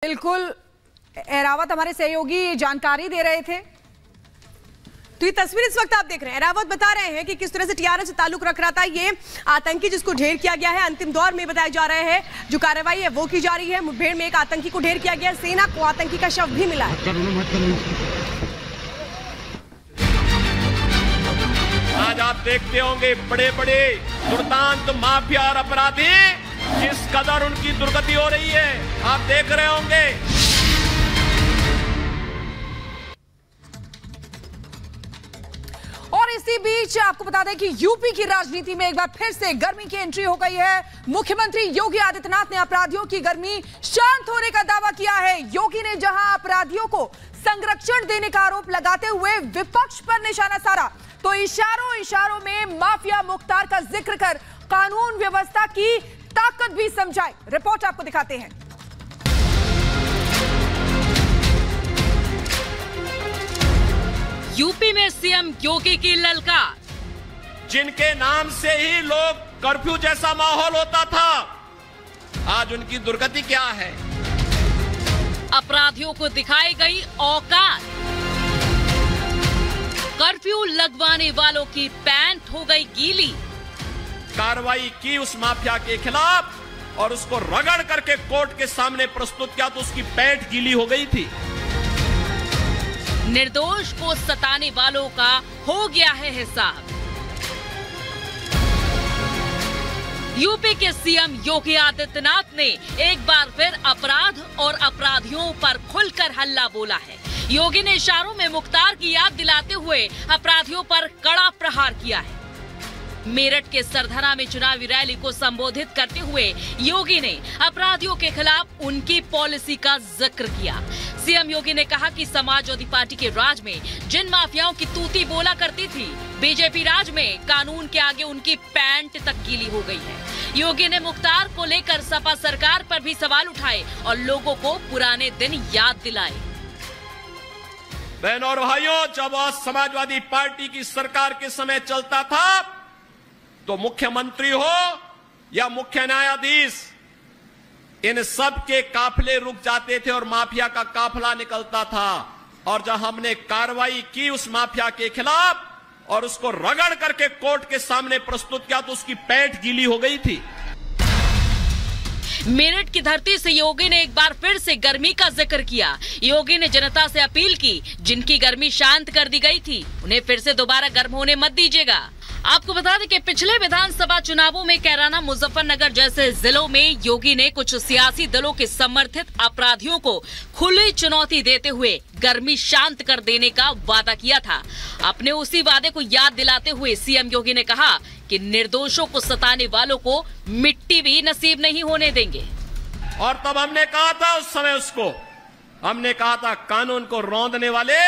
बिल्कुल, एरावत हमारे सहयोगी जानकारी दे रहे थे। तो ये तस्वीर इस वक्त आप देख रहे हैं, एरावत बता रहे हैं कि किस तरह से टीआरएस से ताल्लुक रख रहा था ये आतंकी जिसको ढेर किया गया है। अंतिम दौर में बताया जा रहा है जो कार्रवाई है वो की जा रही है। मुठभेड़ में एक आतंकी को ढेर किया गया है, सेना को आतंकी का शव भी मिला है। आज आप देखते होंगे बड़े बड़े दुर्दांत माफिया और अपराधी किस कदर उनकी दुर्गति हो रही है, आप देख रहे होंगे। और इसी बीच आपको बता दें कि यूपी की राजनीति में एक बार फिर से गर्मी की एंट्री हो गई है। मुख्यमंत्री योगी आदित्यनाथ ने अपराधियों की गर्मी शांत होने का दावा किया है। योगी ने जहां अपराधियों को संरक्षण देने का आरोप लगाते हुए विपक्ष पर निशाना साधा, तो इशारों में माफिया मुख्तार का जिक्र कर कानून व्यवस्था की ताकत भी समझाई। रिपोर्ट आपको दिखाते हैं। यूपी में सीएम योगी की ललकार, जिनके नाम से ही लोग कर्फ्यू जैसा माहौल होता था, आज उनकी दुर्गति क्या है। अपराधियों को दिखाई गई औकात, कर्फ्यू लगवाने वालों की पैंट हो गई गीली। कार्रवाई की उस माफिया के खिलाफ और उसको रगड़ करके कोर्ट के सामने प्रस्तुत किया तो उसकी पैंट गीली हो गई थी। निर्दोष को सताने वालों का हो गया है हिसाब। यूपी के सीएम योगी आदित्यनाथ ने एक बार फिर अपराध और अपराधियों पर खुलकर हल्ला बोला है। योगी ने इशारों में मुख्तार की याद दिलाते हुए अपराधियों पर कड़ा प्रहार किया है। मेरठ के सरधना में चुनावी रैली को संबोधित करते हुए योगी ने अपराधियों के खिलाफ उनकी पॉलिसी का जिक्र किया। सीएम योगी ने कहा कि समाजवादी पार्टी के राज में जिन माफियाओं की तूती बोला करती थी, बीजेपी राज में कानून के आगे उनकी पैंट तक गीली हो गई है। योगी ने मुख्तार को लेकर सपा सरकार पर भी सवाल उठाए और लोगों को पुराने दिन याद दिलाए। बहनों और भाइयों, जब समाजवादी पार्टी की सरकार के समय चलता था तो मुख्यमंत्री हो या मुख्य न्यायाधीश, इन सब के काफिले रुक जाते थे और माफिया का काफिला निकलता था। और जब हमने कार्रवाई की उस माफिया के खिलाफ और उसको रगड़ करके कोर्ट के सामने प्रस्तुत किया तो उसकी पैंट गीली हो गई थी। मेरठ की धरती से योगी ने एक बार फिर से गर्मी का जिक्र किया। योगी ने जनता से अपील की, जिनकी गर्मी शांत कर दी गई थी उन्हें फिर से दोबारा गर्म होने मत दीजिएगा। आपको बता दें कि पिछले विधानसभा चुनावों में कैराना, मुजफ्फरनगर जैसे जिलों में योगी ने कुछ सियासी दलों के समर्थित अपराधियों को खुली चुनौती देते हुए गर्मी शांत कर देने का वादा किया था। अपने उसी वादे को याद दिलाते हुए सीएम योगी ने कहा कि निर्दोषों को सताने वालों को मिट्टी भी नसीब नहीं होने देंगे। और तब हमने कहा था, उस समय उसको हमने कहा था, कानून को रौंदने वाले,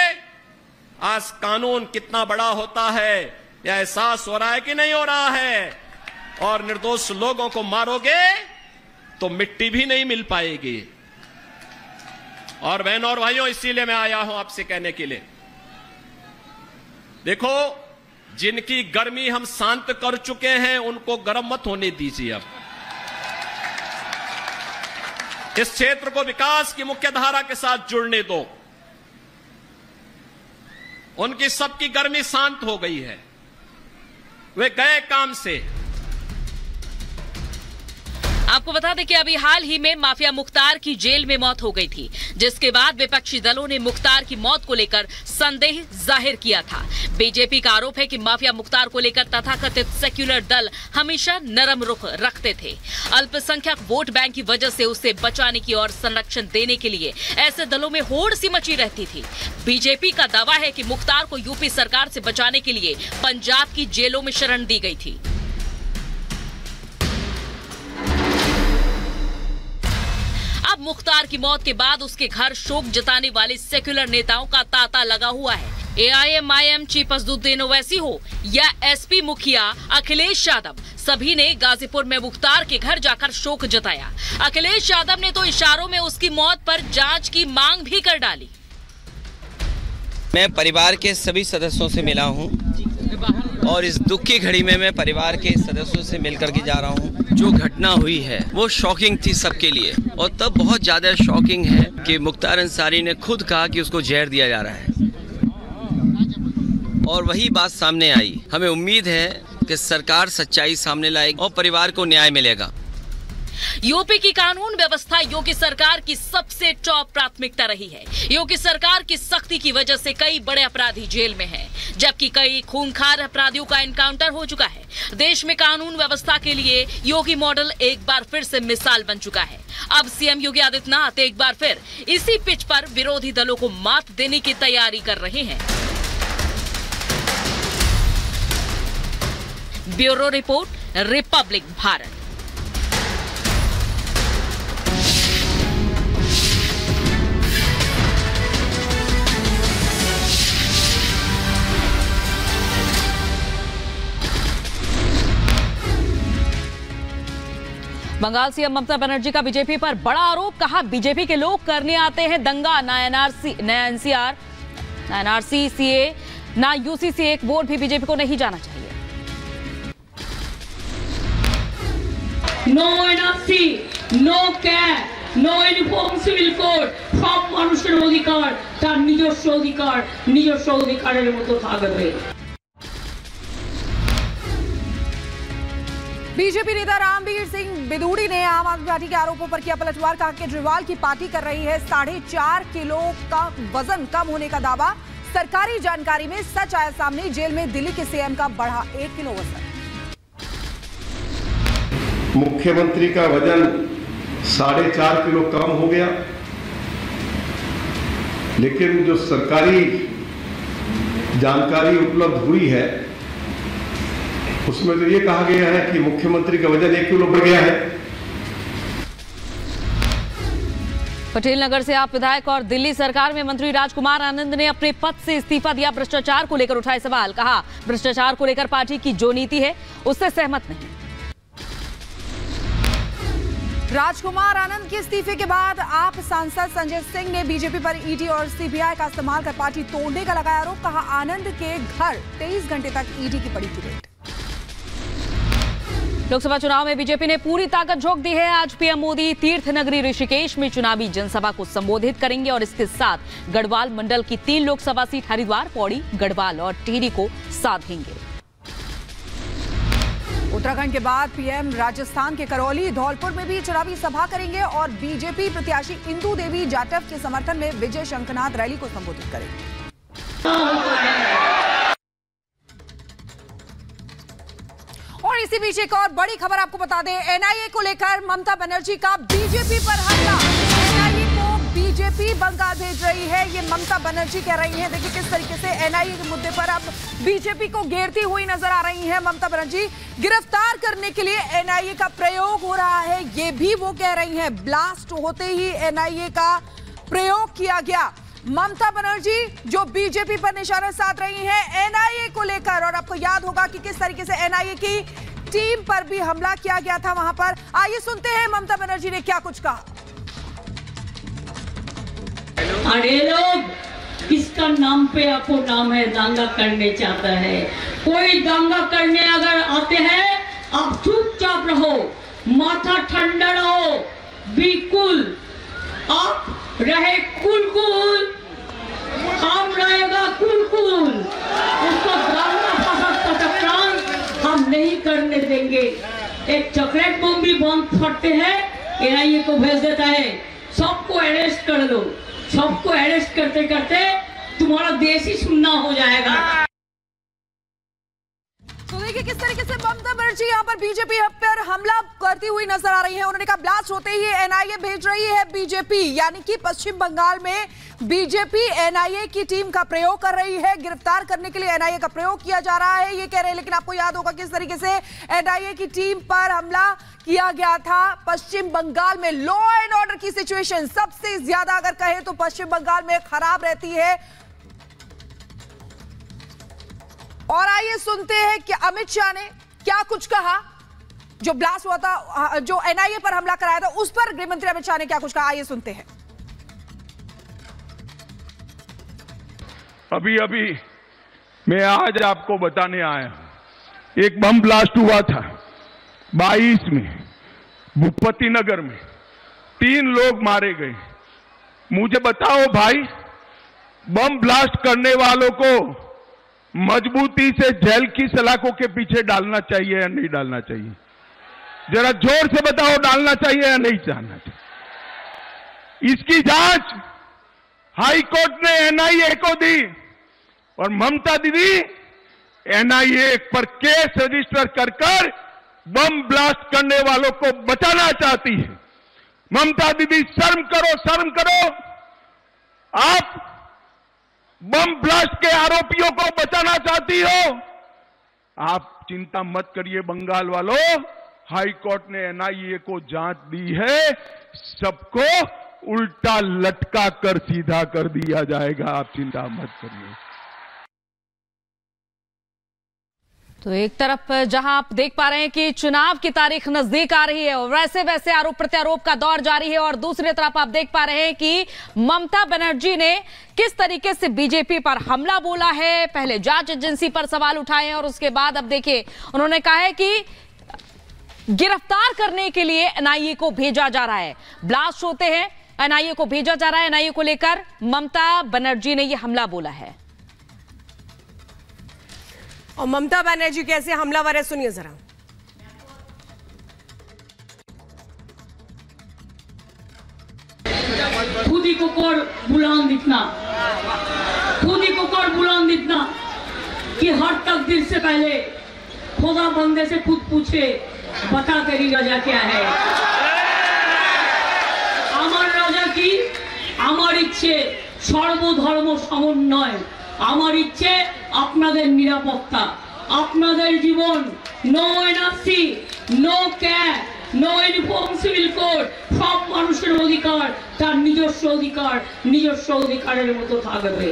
आज कानून कितना बड़ा होता है यह एहसास हो रहा है कि नहीं हो रहा है। और निर्दोष लोगों को मारोगे तो मिट्टी भी नहीं मिल पाएगी। और बहनों और भाइयों, इसीलिए मैं आया हूं आपसे कहने के लिए, देखो, जिनकी गर्मी हम शांत कर चुके हैं उनको गर्म मत होने दीजिए। अब इस क्षेत्र को विकास की मुख्य धारा के साथ जुड़ने दो। उनकी सबकी गर्मी शांत हो गई है, वे गए काम से। आपको बता दें कि अभी हाल ही में माफिया मुख्तार की जेल में मौत हो गई थी, जिसके बाद विपक्षी दलों ने मुख्तार की मौत को लेकर संदेह जाहिर किया था। बीजेपी का आरोप है कि माफिया मुख्तार को लेकर तथाकथित सेक्युलर दल हमेशा नरम रुख रखते थे। अल्पसंख्यक वोट बैंक की वजह से उसे बचाने की और संरक्षण देने के लिए ऐसे दलों में होड़ सी मची रहती थी। बीजेपी का दावा है कि मुख्तार को यूपी सरकार से बचाने के लिए पंजाब की जेलों में शरण दी गई थी। अब मुख्तार की मौत के बाद उसके घर शोक जताने वाले सेक्युलर नेताओं का तांता लगा हुआ है। AIMIM चीफ असदुद्दीन ओवैसी हो या SP मुखिया अखिलेश यादव, सभी ने गाजीपुर में मुख्तार के घर जाकर शोक जताया। अखिलेश यादव ने तो इशारों में उसकी मौत पर जांच की मांग भी कर डाली। मैं परिवार के सभी सदस्यों से मिला हूं और इस दुख की घड़ी में मैं परिवार के सदस्यों से मिलकर के जा रहा हूं। जो घटना हुई है वो शॉकिंग थी सबके लिए, और तब बहुत ज्यादा शॉकिंग है कि मुख्तार अंसारी ने खुद कहा कि उसको जहर दिया जा रहा है, और वही बात सामने आई। हमें उम्मीद है कि सरकार सच्चाई सामने लाएगी और परिवार को न्याय मिलेगा। यूपी की कानून व्यवस्था योगी सरकार की सबसे टॉप प्राथमिकता रही है। योगी सरकार की सख्ती की वजह से कई बड़े अपराधी जेल में हैं, जबकि कई खूंखार अपराधियों का एनकाउंटर हो चुका है। देश में कानून व्यवस्था के लिए योगी मॉडल एक बार फिर से मिसाल बन चुका है। अब सीएम योगी आदित्यनाथ एक बार फिर इसी पिच पर विरोधी दलों को मात देने की तैयारी कर रहे हैं। Bureau report, Republic Bharat. Bengal CM Mamata Banerjee का बीजेपी पर बड़ा आरोप। कहा बीजेपी के लोग करने आते हैं दंगा, ना एनआरसी, सीए, ना यूसीसी, एक वोट भी बीजेपी को नहीं जाना चाहिए। No NRC, no CAB, no uniform civil code, সব মানুষের অধিকার তার নিজস্ব অধিকারের মতো থাকবে। बीजेपी नेता रामवीर सिंह बिदूड़ी ने आम आदमी पार्टी के आरोपों पर किया पलटवार। कहा केजरीवाल की पार्टी कर रही है 4.5 किलो का वजन कम होने का दावा। सरकारी जानकारी में सच आया सामने, जेल में दिल्ली के सीएम का बढ़ा 1 किलो वजन। मुख्यमंत्री का वजन 4.5 किलो कम हो गया, लेकिन जो सरकारी जानकारी उपलब्ध हुई है उसमें तो ये कहा गया है कि मुख्यमंत्री का वजन 1 किलो बढ़ गया है। पटेल नगर से आप विधायक और दिल्ली सरकार में मंत्री राजकुमार आनंद ने अपने पद से इस्तीफा दिया। भ्रष्टाचार को लेकर उठाए सवाल। कहा भ्रष्टाचार को लेकर पार्टी की जो नीति है उससे सहमत नहीं। राजकुमार आनंद के इस्तीफे के बाद आप सांसद संजय सिंह ने बीजेपी पर ईडी और सीबीआई का इस्तेमाल कर पार्टी तोड़ने का लगाया आरोप। कहा आनंद के घर 23 घंटे तक ईडी की पड़ी थी रेड। लोकसभा चुनाव में बीजेपी ने पूरी ताकत झोंक दी है। आज पीएम मोदी तीर्थ नगरी ऋषिकेश में चुनावी जनसभा को संबोधित करेंगे और इसके साथ गढ़वाल मंडल की 3 लोकसभा सीट हरिद्वार, पौड़ी, गढ़वाल और टिहरी को साधेंगे। उत्तराखंड के बाद पीएम राजस्थान के करौली, धौलपुर में भी चुनावी सभा करेंगे और बीजेपी प्रत्याशी इंदु देवी जाटव के समर्थन में विजय शंखनाथ रैली को संबोधित करेंगे। और इसी बीच एक और बड़ी खबर आपको बता दें, एनआईए को लेकर ममता बनर्जी का बीजेपी पर हमला। एनआईए को बीजेपी बंगाल भेज रही है, ये ममता बनर्जी कह रही हैं। देखिए किस तरीके से एनआईए के मुद्दे पर अब बीजेपी को घेरती हुई नजर आ रही हैं ममता बनर्जी। गिरफ्तार करने के लिए एनआईए का प्रयोग हो रहा है, ये भी वो कह रही हैं। ब्लास्ट होते ही एनआईए का प्रयोग किया गया। ममता बनर्जी जो बीजेपी पर निशाना साध रही हैं एनआईए को लेकर, और आपको याद होगा कि किस तरीके से एनआईए की टीम पर भी हमला किया गया था वहां पर। आइए सुनते हैं ममता बनर्जी ने क्या कुछ कहा। अरे लोग किसका नाम पे आपको नाम है दंगा करने चाहता है। कोई दंगा करने अगर आते हैं आप चुपचाप रहो, माथा ठंडा रहो, बिल्कुल आप रहे कुल, हम रहेगा कुल। उसको दंगा फसाद का टकरान हम नहीं करने देंगे। एक चॉकलेट बम भी बंद फटते हैं, एनआईए को भेज देता है, सबको अरेस्ट कर लो। सबको अरेस्ट करते करते तुम्हारा देश ही सुनना हो जाएगा। तो देखिए किस तरीके से ममता बनर्जी यहाँ पर बीजेपी पर हमला करती हुई नजर आ रही है। उन्होंने कहा ब्लास्ट होते ही एनआईए भेज रही है बीजेपी, यानी कि पश्चिम बंगाल में बीजेपी एनआईए की टीम का प्रयोग कर रही है। गिरफ्तार करने के लिए एनआईए का प्रयोग किया जा रहा है, ये कह रहे हैं। लेकिन आपको याद होगा किस तरीके से एनआईए की टीम पर हमला किया गया था पश्चिम बंगाल में। लॉ एंड ऑर्डर की सिचुएशन सबसे ज्यादा अगर कहें तो पश्चिम बंगाल में खराब रहती है। और आइए सुनते हैं कि अमित शाह ने क्या कुछ कहा। जो ब्लास्ट हुआ था, जो एनआईए पर हमला कराया था, उस पर गृह मंत्री अमित शाह ने क्या कुछ कहा, आइए सुनते हैं। अभी मैं आज आपको बताने आया, एक बम ब्लास्ट हुआ था 22 में, भूपति नगर में 3 लोग मारे गए। मुझे बताओ भाई, बम ब्लास्ट करने वालों को मजबूती से जेल की सलाखों के पीछे डालना चाहिए या नहीं डालना चाहिए? जरा जोर से बताओ, डालना चाहिए या नहीं डालना चाहिए? इसकी जांच हाई कोर्ट ने एनआईए को दी और ममता दीदी एनआईए पर केस रजिस्टर कर बम ब्लास्ट करने वालों को बचाना चाहती है। ममता दीदी शर्म करो, शर्म करो। आप बम ब्लास्ट के आरोपियों को बचाना चाहती हो। आप चिंता मत करिए बंगाल वालों, हाई कोर्ट ने एनआईए को जांच दी है, सबको उल्टा लटका कर सीधा कर दिया जाएगा, आप चिंता मत करिए। तो एक तरफ जहां आप देख पा रहे हैं कि चुनाव की तारीख नजदीक आ रही है और वैसे वैसे आरोप प्रत्यारोप का दौर जारी है, और दूसरी तरफ आप देख पा रहे हैं कि ममता बनर्जी ने किस तरीके से बीजेपी पर हमला बोला है। पहले जांच एजेंसी पर सवाल उठाए हैं और उसके बाद अब देखिए उन्होंने कहा है कि गिरफ्तार करने के लिए एनआईए को भेजा जा रहा है। ब्लास्ट होते हैं, एनआईए को भेजा जा रहा है। एनआईए को लेकर ममता बनर्जी ने यह हमला बोला है। और ममता बनर्जी कैसे हमलावर है, सुनिए जरा। खुदी को कर बुलंद इतना, खुदी को कर बुलंद इतना कि हर तकदीर से पहले खुदा बंदे से खुद पूछे, बता तेरी रजा क्या है। আমার রাজা কি? আমার ইচ্ছে সর্বধর্ম সমন্বয়, আমার ইচ্ছে আপনাদের নিরাপত্তা, আপনাদের জীবন, no NRC, no CAB, no uniform civil code, সব মানুষের অধিকার তার নিজস্ব অধিকার, নিজস্ব অধিকারের মতো থাকবে।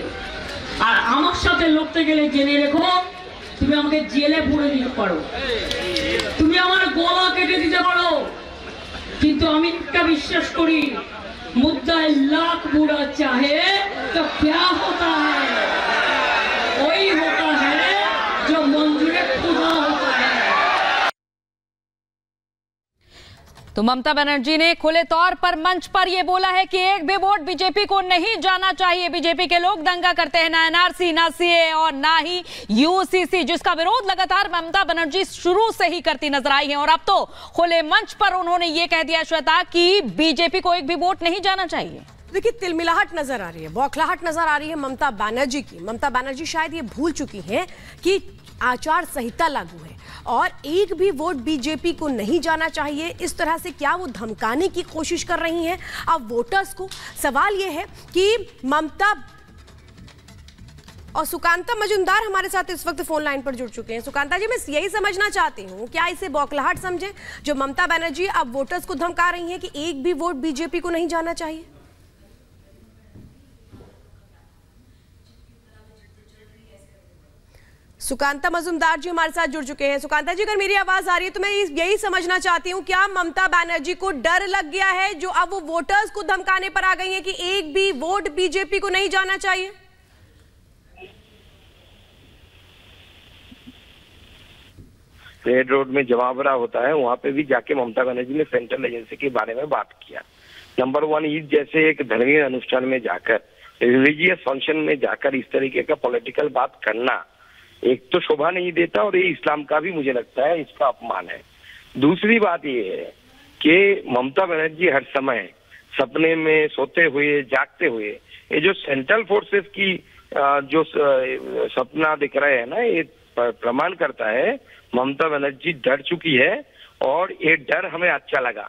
আর আমার সাথে লড়তে গেলে জেনে রেখো, তুমি আমাকে জেলে ভরে দিতে পারো, তুমি আমার গলা কেটে দিতে পারো, কিন্তু আমি একটা বিশ্বাস করি, मुद्दा लाख बुरा चाहे तो क्या होता है, वही होता है जो मंजूर खुदा होता है। तो ममता बनर्जी ने खुले तौर पर मंच पर यह बोला है कि एक भी वोट बीजेपी को नहीं जाना चाहिए। बीजेपी के लोग दंगा करते हैं, ना एनआरसी, ना सीए और ना ही यूसीसी, जिसका विरोध लगातार ममता बनर्जी शुरू से ही करती नजर आई है। और अब तो खुले मंच पर उन्होंने ये कह दिया श्वेता कि बीजेपी को एक भी वोट नहीं जाना चाहिए। देखिए, तिलमिलाहट नजर आ रही है, बौखलाहट नजर आ रही है ममता बनर्जी की। ममता बनर्जी शायद ये भूल चुकी हैं कि आचार संहिता लागू है और एक भी वोट बीजेपी को नहीं जाना चाहिए। इस तरह से क्या वो धमकाने की कोशिश कर रही हैं अब वोटर्स को? सवाल ये है कि ममता और सुकांता मजुमदार हमारे साथ इस वक्त फोन लाइन पर जुड़ चुके हैं। सुकांता जी, मैं यही समझना चाहती हूँ, क्या इसे बौखलाहट समझे जो ममता बनर्जी अब वोटर्स को धमका रही हैं कि एक भी वोट बीजेपी को नहीं जाना चाहिए? सुकांता मजुमदार जी हमारे साथ जुड़ चुके हैं। सुकांता जी, अगर मेरी आवाज आ रही है तो मैं यही समझना चाहती हूँ, क्या ममता बनर्जी को डर लग गया है जो अब वो वोटर्स को धमकाने पर आ गई है कि एक भी वोट बीजेपी को नहीं जाना चाहिए? रेड रोड में जमावड़ा होता है, वहां पे भी जाके ममता बनर्जी ने सेंट्रल एजेंसी के बारे में बात किया। नंबर 1, ईद जैसे एक धर्मीय अनुष्ठान में जाकर, रिलीजियस फंक्शन में जाकर इस तरीके का पॉलिटिकल बात करना एक तो शोभा नहीं देता और ये इस्लाम का भी मुझे लगता है इसका अपमान है। दूसरी बात ये है कि ममता बनर्जी हर समय सपने में सोते हुए जागते हुए ये जो सेंट्रल फोर्सेस की जो सपना दिख रहे हैं ना, ये प्रमाण करता है ममता बनर्जी डर चुकी है और ये डर हमें अच्छा लगा।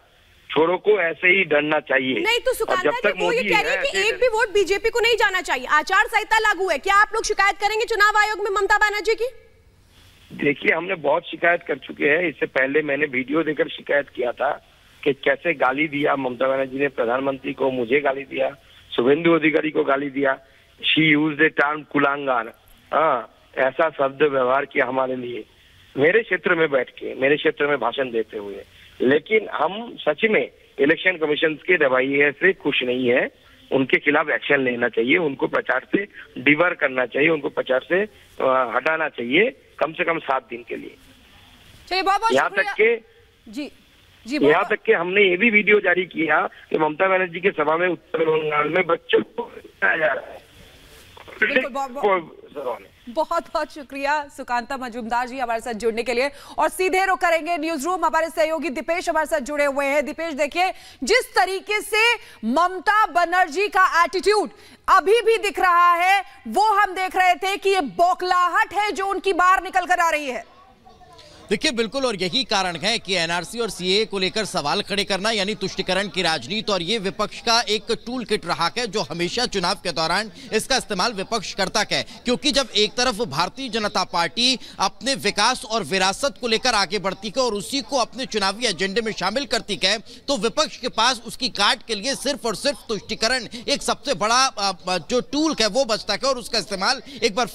छोरों को ऐसे ही डरना चाहिए। नहीं तो सुकांता जी, वो ये कह रही है कि एक भी वोट बीजेपी को नहीं जाना चाहिए, आचार संहिता लागू है। क्या आप लोग शिकायत करेंगे चुनाव आयोग में ममता बनर्जी की? देखिए, हमने बहुत शिकायत कर चुके हैं। इससे पहले मैंने वीडियो देकर शिकायत किया था कि कैसे गाली दिया ममता बनर्जी ने प्रधानमंत्री को, मुझे गाली दिया, शुभेंदु अधिकारी को गाली दिया। शी यूज्ड द टर्म कुलांगार, ऐसा शब्द व्यवहार किया हमारे लिए मेरे क्षेत्र में बैठ के, मेरे क्षेत्र में भाषण देते हुए। लेकिन हम सच में इलेक्शन कमीशन के रवैये से खुश नहीं है। उनके खिलाफ एक्शन लेना चाहिए, उनको प्रचार से डिवर करना चाहिए, उनको प्रचार से हटाना चाहिए कम से कम 7 दिन के लिए। चलिए, बहुत बहुत यहाँ तक के जी यहाँ तक कि हमने ये भी वीडियो जारी किया कि ममता बनर्जी के सभा में उत्तर बंगाल में बच्चों को जा रहा है। बहुत बहुत शुक्रिया सुकांता मजूमदार जी हमारे साथ जुड़ने के लिए। और सीधे रुख करेंगे न्यूज रूम, हमारे सहयोगी दीपेश हमारे साथ जुड़े हुए हैं। दीपेश, देखिए जिस तरीके से ममता बनर्जी का एटीट्यूड अभी भी दिख रहा है, वो हम देख रहे थे कि ये बौखलाहट है जो उनकी बाहर निकल कर आ रही है। देखिए बिल्कुल, और यही कारण है कि एनआरसी और सीएए को लेकर सवाल खड़े करना यानी तुष्टिकरण की राजनीति, और ये विपक्ष का एक टूल किट रहा है जो हमेशा चुनाव के दौरान इसका इस्तेमाल विपक्ष करता है। क्योंकि जब एक तरफ भारतीय जनता पार्टी अपने विकास और विरासत को लेकर आगे बढ़ती है और उसी को अपने चुनावी एजेंडे में शामिल करती है, तो विपक्ष के पास उसकी काट के लिए सिर्फ और सिर्फ तुष्टिकरण एक सबसे बड़ा जो टूल है वो बचता है और उसका इस्तेमाल एक बार